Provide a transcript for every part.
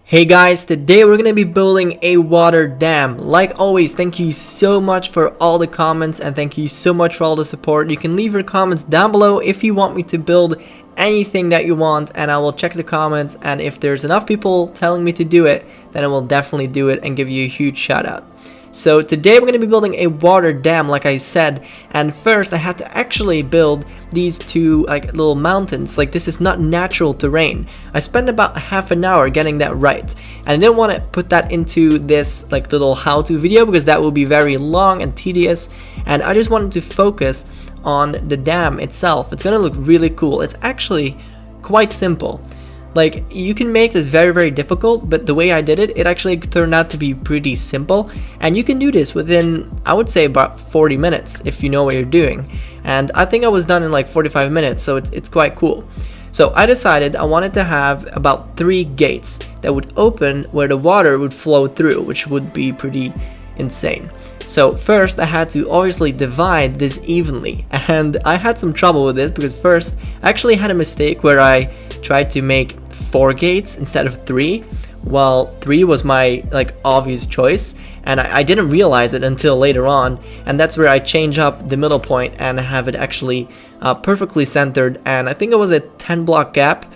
Hey guys, today we're going to be building a water dam. Like always, thank you so much for all the comments and thank you so much for all the support. You can leave your comments down below if you want me to build anything that you want, and I will check the comments, and if there's enough people telling me to do it, then I will definitely do it and give you a huge shout out. So today we're going to be building a water dam, like I said, and first I had to actually build these two little mountains. Like, this is not natural terrain. I spent about half an hour getting that right, and I didn't want to put that into this little how-to video because that will be very long and tedious, and I just wanted to focus on the dam itself. It's going to look really cool. It's actually quite simple. Like, you can make this very difficult, but the way I did it, it actually turned out to be pretty simple, and you can do this within, I would say, about 40 minutes if you know what you're doing. And I think I was done in like 45 minutes, so it's quite cool. So I decided I wanted to have about 3 gates that would open where the water would flow through, which would be pretty insane. So first I had to obviously divide this evenly, and I had some trouble with this because first I actually had a mistake where I tried to make 4 gates instead of 3, while 3 was my obvious choice, and I didn't realize it until later on, and that's where I change up the middle point and have it actually perfectly centered, and I think it was a 10 block gap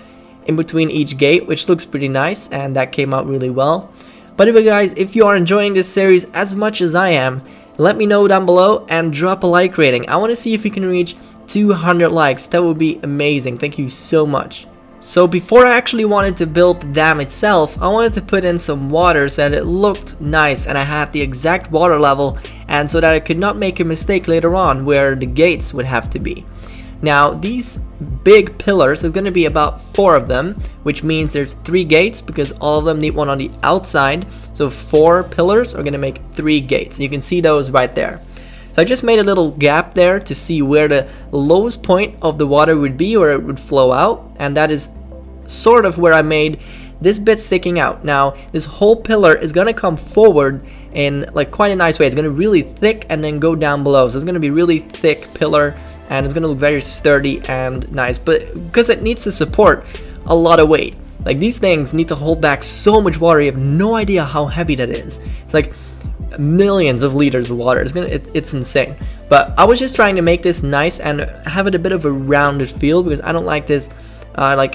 in between each gate, which looks pretty nice, and that came out really well. But anyway guys, if you are enjoying this series as much as I am, let me know down below and drop a like rating. I want to see if we can reach 200 likes. That would be amazing. Thank you so much. So before I actually wanted to build the dam itself, I wanted to put in some water so that it looked nice and I had the exact water level, and so that I could not make a mistake later on where the gates would have to be. Now these big pillars are going to be about 4 of them, which means there's 3 gates because all of them need one on the outside. So 4 pillars are going to make 3 gates. You can see those right there. So I just made a little gap there to see where the lowest point of the water would be, where it would flow out, and that is sort of where I made this bit sticking out. Now this whole pillar is going to come forward in quite a nice way. It's going to be really thick and then go down below. So it's going to be really thick pillar, and it's going to look very sturdy and nice, but because it needs to support a lot of weight. Like, these things need to hold back so much water, you have no idea how heavy that is. It's like millions of liters of water. It's insane. But I was just trying to make this nice and have it a bit of a rounded feel because I don't like this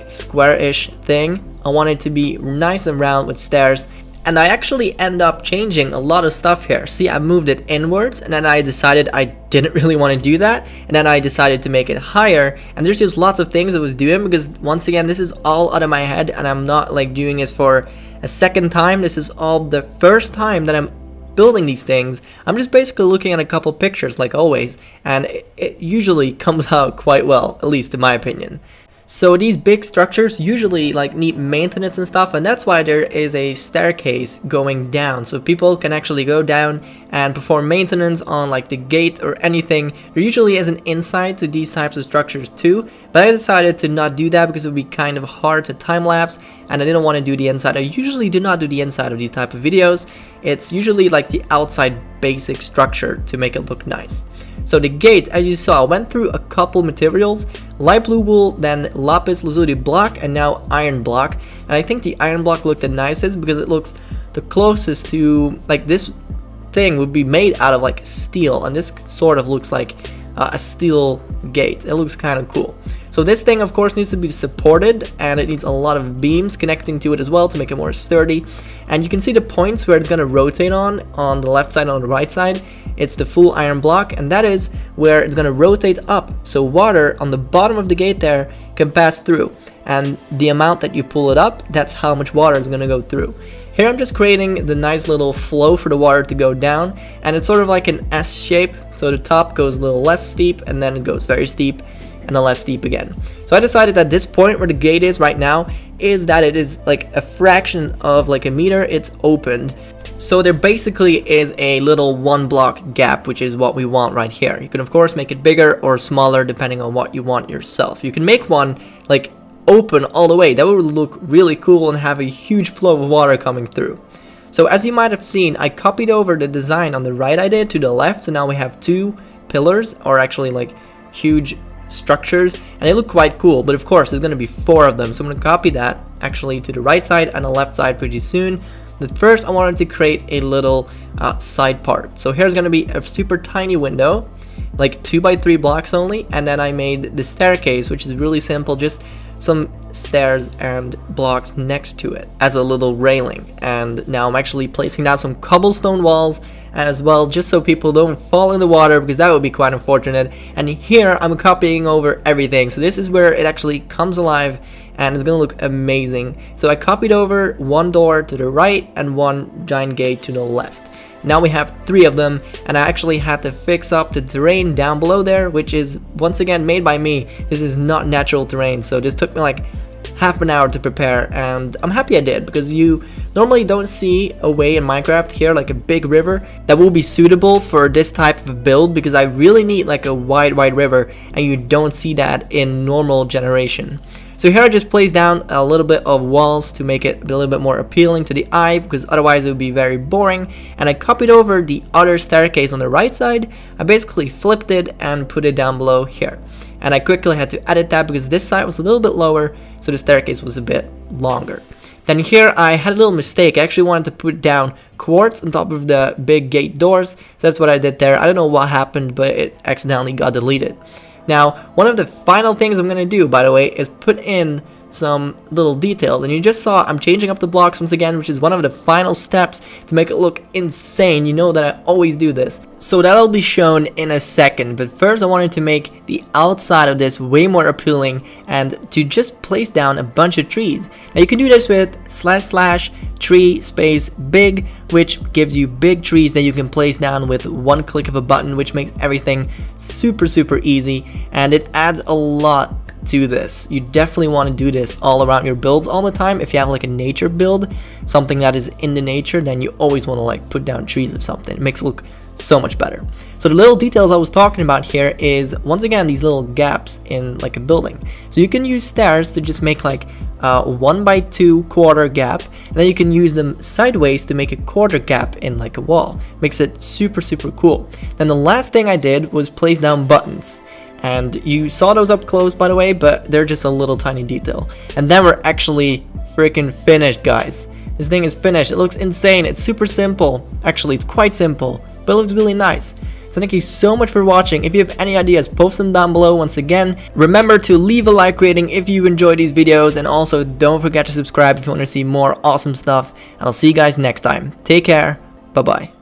square-ish thing. I want it to be nice and round with stairs. And I actually end up changing a lot of stuff here. See, I moved it inwards, and then I decided I didn't really want to do that, and then I decided to make it higher, and there's just lots of things I was doing because, once again, this is all out of my head, and I'm not doing this for a second time. This is all the first time that I'm building these things. I'm just basically looking at a couple pictures like always, and it usually comes out quite well, at least in my opinion. So these big structures usually need maintenance and stuff, and that's why there is a staircase going down, so people can actually go down and perform maintenance on the gate or anything. There usually is an inside to these types of structures too, but I decided to not do that because it would be kind of hard to time lapse, and I didn't want to do the inside. I usually do not do the inside of these type of videos. It's usually the outside basic structure to make it look nice. So the gate, as you saw, went through a couple materials: light blue wool, then lapis lazuli block, and now iron block. And I think the iron block looked the nicest because it looks the closest to, this thing would be made out of steel, and this sort of looks like a steel gate. It looks kind of cool. So this thing, of course, needs to be supported, and it needs a lot of beams connecting to it as well to make it more sturdy. And you can see the points where it's going to rotate on the left side and on the right side. It's the full iron block, and that is where it's going to rotate up, so water on the bottom of the gate there can pass through, and the amount that you pull it up, that's how much water is going to go through. Here I'm just creating the nice little flow for the water to go down, and it's sort of like an S shape, so the top goes a little less steep, and then it goes very steep, and then less steep again. So I decided that this point where the gate is right now is that it is a fraction of a meter. It's opened, so there basically is a little 1 block gap, which is what we want right here. You can of course make it bigger or smaller depending on what you want yourself. You can make one open all the way. That would look really cool and have a huge flow of water coming through. So as you might have seen, I copied over the design on the right I did to the left, so now we have 2 pillars, or actually huge structures, and they look quite cool, but of course there's going to be 4 of them, so I'm going to copy that actually to the right side and the left side pretty soon. But first I wanted to create a little side part. So here's gonna be a super tiny window, like 2 by 3 blocks only, and then I made the staircase, which is really simple, just some stairs and blocks next to it as a little railing. And now I'm actually placing down some cobblestone walls as well, just so people don't fall in the water, because that would be quite unfortunate. And here I'm copying over everything, so this is where it actually comes alive and it's gonna look amazing. So I copied over one door to the right and one giant gate to the left. Now we have 3 of them, and I actually had to fix up the terrain down below there, which is once again made by me. This is not natural terrain, so this took me like half an hour to prepare, and I'm happy I did, because you normally don't see a way in Minecraft here, like a big river that will be suitable for this type of build, because I really need like a wide river, and you don't see that in normal generation. So here I just placed down a little bit of walls to make it a little bit more appealing to the eye, because otherwise it would be very boring. And I copied over the other staircase on the right side. I basically flipped it and put it down below here. And I quickly had to edit that because this side was a little bit lower, so the staircase was a bit longer. Then here I had a little mistake. I actually wanted to put down quartz on top of the big gate doors. So that's what I did there. I don't know what happened, but it accidentally got deleted. Now, one of the final things I'm going to do, by the way, is put in some little details. And you just saw I'm changing up the blocks once again, which is one of the final steps to make it look insane. You know that I always do this. So that'll be shown in a second. But first I wanted to make the outside of this way more appealing and to just place down a bunch of trees. Now you can do this with / tree space big, which gives you big trees that you can place down with one click of a button, which makes everything super easy, and it adds a lot to this. You definitely want to do this all around your builds all the time. If you have like a nature build, something that is in the nature, then you always want to like put down trees or something. It makes it look so much better. So the little details I was talking about here is once again these little gaps in like a building. So you can use stairs to just make like 1 by 2 quarter gap, and then you can use them sideways to make a quarter gap in like a wall. Makes it super cool. Then the last thing I did was place down buttons. And you saw those up close, by the way, but they're just a little tiny detail. And then we're actually freaking finished, guys. This thing is finished. It looks insane. It's super simple. Actually, it's quite simple, but it looks really nice. So thank you so much for watching. If you have any ideas, post them down below. Once again, remember to leave a like rating if you enjoy these videos, and also don't forget to subscribe if you want to see more awesome stuff. And I'll see you guys next time. Take care. Bye bye.